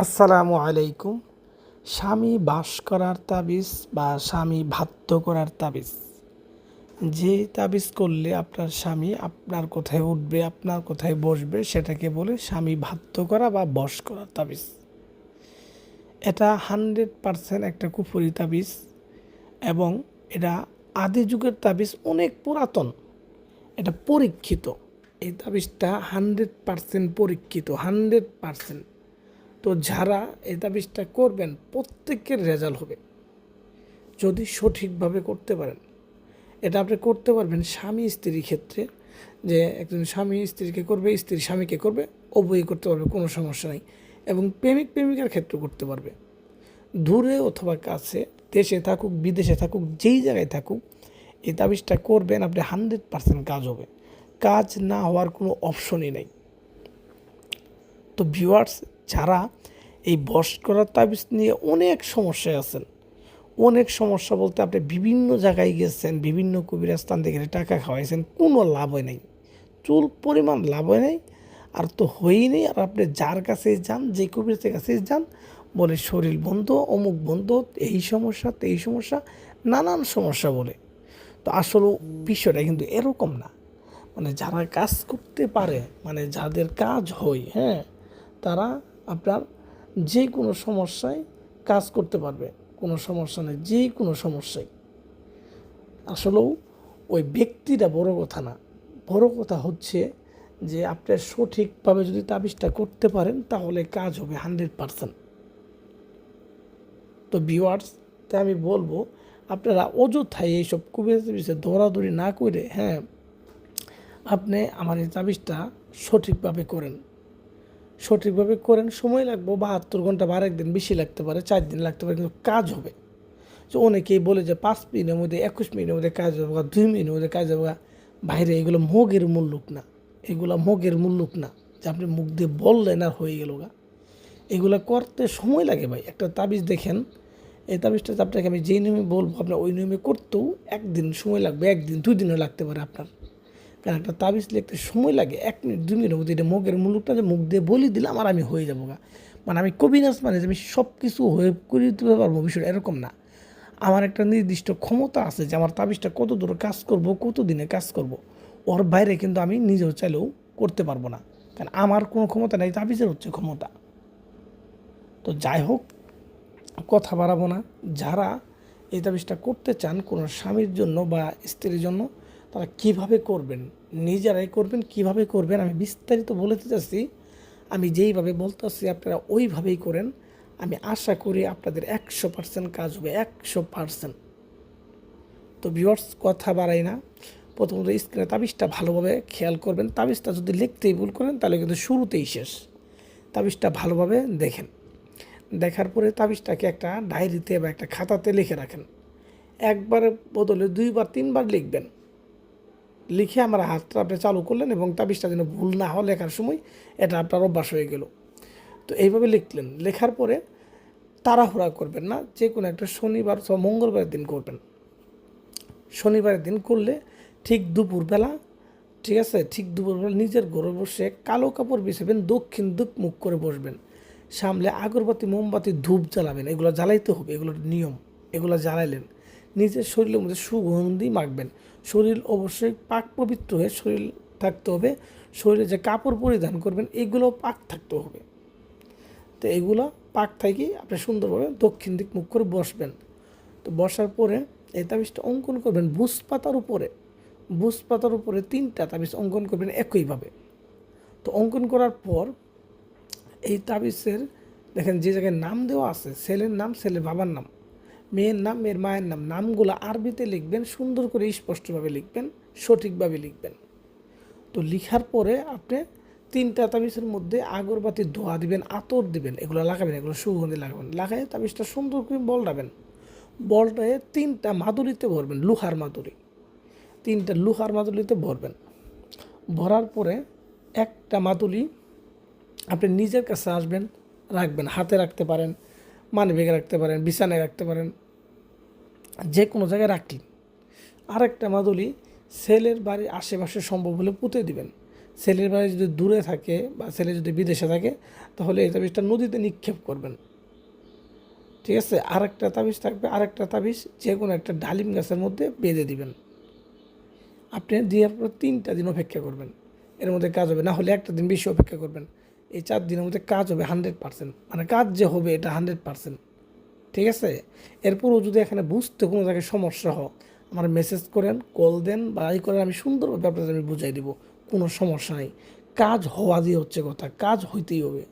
আসসালামু আলাইকুম। স্বামী বাস করার তাবিজ বা স্বামী বাধ্য করার তাবিজ। যে তাবিজ করলে আপনার স্বামী আপনার কোথায় উঠবে, আপনার কোথায় বসবে সেটাকে বলে স্বামী বাধ্য করা বা বশ করার তাবিজ। এটা 100% একটা কুফরি তাবিজ এবং এটা আদি যুগের তাবিজ, অনেক পুরাতন। এটা পরীক্ষিত। এই তাবিজটা 100% পরীক্ষিত, 100%। তো যারা এই তাবিজটা করবেন প্রত্যেকের রেজাল্ট হবে যদি সঠিকভাবে করতে পারেন। এটা আপনি করতে পারবেন স্বামী স্ত্রীর ক্ষেত্রে, যে একজন স্বামী স্ত্রীকে করবে, স্ত্রী স্বামীকে করবে, উভয়ই করতে পারবে, কোনো সমস্যা নেই। এবং প্রেমিক প্রেমিকার ক্ষেত্রে করতে পারবে, দূরে অথবা কাছে, দেশে থাকুক বিদেশে থাকুক, যেই জায়গায় থাকুক, এই তাবিজটা করবেন, আপনি 100% কাজ হবে। কাজ না হওয়ার কোনো অপশনই নেই। তো ভিউয়ার্স, যারা এই বশ করার তাবিজ নিয়ে অনেক সমস্যায় আছেন, অনেক সমস্যা বলতে আপনি বিভিন্ন জায়গায় গেছেন, বিভিন্ন কবিরাস্থান থেকে টাকা খাওয়াইছেন, কোনো লাভ হয় নাই, চুল পরিমাণ লাভ হয় নাই, আর তো হয়ই নেই। আর আপনি যার কাছে যান, যে কবিরাজের কাছে যান, বলে শরীর বন্ধ, অমুক বন্ধ, এই সমস্যা, এই সমস্যা, নানান সমস্যা বলে। তো আসলে বিষয়টা কিন্তু এরকম না। মানে যারা কাজ করতে পারে, মানে যাদের কাজ হয়, হ্যাঁ, তারা আপনার যে কোনো সমস্যায় কাজ করতে পারবে, কোনো সমস্যা নেই, যে কোনো সমস্যায়। আসলেও ওই ব্যক্তিটা বড় কথা না, বড় কথা হচ্ছে যে আপনার সঠিকভাবে যদি তাবিজটা করতে পারেন তাহলে কাজ হবে 100%। তো ভিউয়ার্স, তাই আমি বলবো আপনারা অযথায় এইসব কুবিরাজে দৌড়াদৌড়ি না করে, হ্যাঁ, আপনি আমার এই তাবিজটা সঠিকভাবে করেন, সঠিকভাবে করেন। সময় লাগবে 72 ঘন্টা বা আরেকদিন বেশি লাগতে পারে, 4 দিন লাগতে পারে, কিন্তু কাজ হবে। তো অনেকেই বলে যে 5 মিনিটের মধ্যে, 21 মিনিটের মধ্যে কাজ হবে, বা 2 মিনিটের মধ্যে কাজ হবে। বাইরে এগুলো মোগের মুল্লুক না, এগুলো মোগের মুল্লুক না যে আপনি মুখ দিয়ে বললেন আর হয়ে গেল গা। এগুলো করতে সময় লাগে ভাই। একটা তাবিজ দেখেন, এই তাবিজটা আপনাকে আমি যেই নিয়মে বলবো আপনার ওই নিয়মে করতেও 1 দিন সময় লাগবে, 1 দিন 2 দিনও লাগতে পারে আপনার। কারণ একটা তাবিজ লিখতে সময় লাগে 1 মিনিট 2 মিনিটের মধ্যে। এটা মুখের মুলুকটা যে মুখ দিয়ে বলি দিলাম আর আমি হয়ে যাবো গা, মানে আমি কবিরাজ, মানে যে আমি সব কিছু হয়ে করে দিতে পারবো, বিষয়টা এরকম না। আমার একটা নির্দিষ্ট ক্ষমতা আছে যে আমার তাবিজটা কত দূর কাজ করব, কত দিনে কাজ করব। ওর বাইরে কিন্তু আমি নিজেও চাইলেও করতে পারবো না, কারণ আমার কোনো ক্ষমতা নেই, তাবিজের হচ্ছে ক্ষমতা। তো যাই হোক, কথা বাড়াবো না। যারা এই তাবিজটা করতে চান কোনো স্বামীর জন্য বা স্ত্রীর জন্য, তারা কিভাবে করবেন, নিজেরাই করবেন, কিভাবে করবেন আমি বিস্তারিত বলতে চাচ্ছি। আমি যেইভাবে বলতেছি আপনারা ওইভাবেই করেন। আমি আশা করি আপনাদের 100% কাজ হবে, 100%। তো ভিউয়ার্স, কথা বাড়াই না। প্রথমত স্ক্রিনে তাবিজটা ভালোভাবে খেয়াল করবেন। তাবিজটা যদি লিখতেই ভুল করেন তাহলে কিন্তু শুরুতেই শেষ। তাবিজটা ভালোভাবে দেখেন, দেখার পরে তাবিজটাকে একটা ডায়েরিতে বা একটা খাতাতে লিখে রাখেন। একবারের বদলে 2 বার 3 বার লিখবেন। লিখে আমার হাতটা আপনি চালু করলেন এবং তাবিজটা যেন ভুল না হয় লেখার সময়, এটা আপনার অভ্যাস হয়ে গেল। তো এইভাবে লিখলেন, লেখার পরে তাড়াহুড়া করবেন না, যে কোনো একটা শনিবার অথবা মঙ্গলবারের দিন করবেন। শনিবারের দিন করলে ঠিক দুপুরবেলা, ঠিক আছে, ঠিক দুপুরবেলা নিজের ঘরে বসে কালো কাপড় বিছাবেন, দক্ষিণ দিক মুখ করে বসবেন, সামনে আগরবাতি মোমবাতি ধূপ জ্বালাবেন। এগুলো জ্বালাইতে হবে, এগুলোর নিয়ম। এগুলো জ্বালাইলেন, নিজের শরীরের মধ্যে সুগন্ধি মাখবেন। শরীর অবশ্যই পাক পবিত্র হয়ে শরীর থাকতে হবে। শরীরে যে কাপড় পরিধান করবেন এগুলো পাক থাকতে হবে। তো এগুলো পাক থাকি আপনি সুন্দরভাবে দক্ষিণ দিক মুখ করে বসবেন। তো বসার পরে এই তাবিজটা অঙ্কন করবেন বুস পাতার উপরে। বুস পাতার উপরে 3টা তাবিজ অঙ্কন করবেন একইভাবে। তো অঙ্কন করার পর এই তাবিজের দেখেন যে জায়গায় নাম দেওয়া আছে, ছেলের নাম ছেলের বাবার নাম, মেয়ের নাম মেয়ের মায়ের নাম, নামগুলো আরবিতে লিখবেন, সুন্দর করে স্পষ্টভাবে লিখবেন, সঠিকভাবে লিখবেন। তো লিখার পরে আপনি 3টা তাবিজের মধ্যে আগরবাতির ধোঁয়া দিবেন, আতর দিবেন, এগুলো লাগাবেন, এগুলো সুগন্ধি লাগাবেন। লাগাই তাবিজটা সুন্দর করে বলটাবেন। বলটায় 3টা মাদুরিতে ভরবেন, লোহার মাদুরি, 3টা লোহার মাদুরিতে ভরবেন। ভরার পরে একটা মাদুলি আপনি নিজের কাছে আসবেন, রাখবেন, হাতে রাখতে পারেন, মানিব্যাগে রাখতে পারেন, বিছানায় রাখতে পারেন, যে কোনো জায়গায় রাখলেন। আরেকটা মাদুলি ছেলের বাড়ির আশেপাশে সম্ভব হলে পুঁতে দিবেন। ছেলের বাড়ি যদি দূরে থাকে বা ছেলে যদি বিদেশে থাকে তাহলে এই তাবিজটা নদীতে নিক্ষেপ করবেন। ঠিক আছে, আরেকটা তাবিজ থাকবে, আরেকটা তাবিজ যে কোনো একটা ডালিম গাছের মধ্যে বেঁধে দিবেন। আপনি দেওয়ার পর 3টা দিন অপেক্ষা করবেন, এর মধ্যে কাজ হবে। না হলে একটা দিন বেশি অপেক্ষা করবেন। এই 4 দিনের মধ্যে কাজ হবে 100%, মানে কাজ যে হবে এটা 100%। ঠিক আছে, এরপরও যদি এখানে বুঝতে কোনো জায়গায় সমস্যা হয় আমার মেসেজ করেন, কল দেন বা এই করেন, আমি সুন্দরভাবে আপনাদের আমি বুঝাই দিব, কোনো সমস্যা নেই। কাজ হওয়া দিয়ে হচ্ছে কথা, কাজ হইতেই হবে।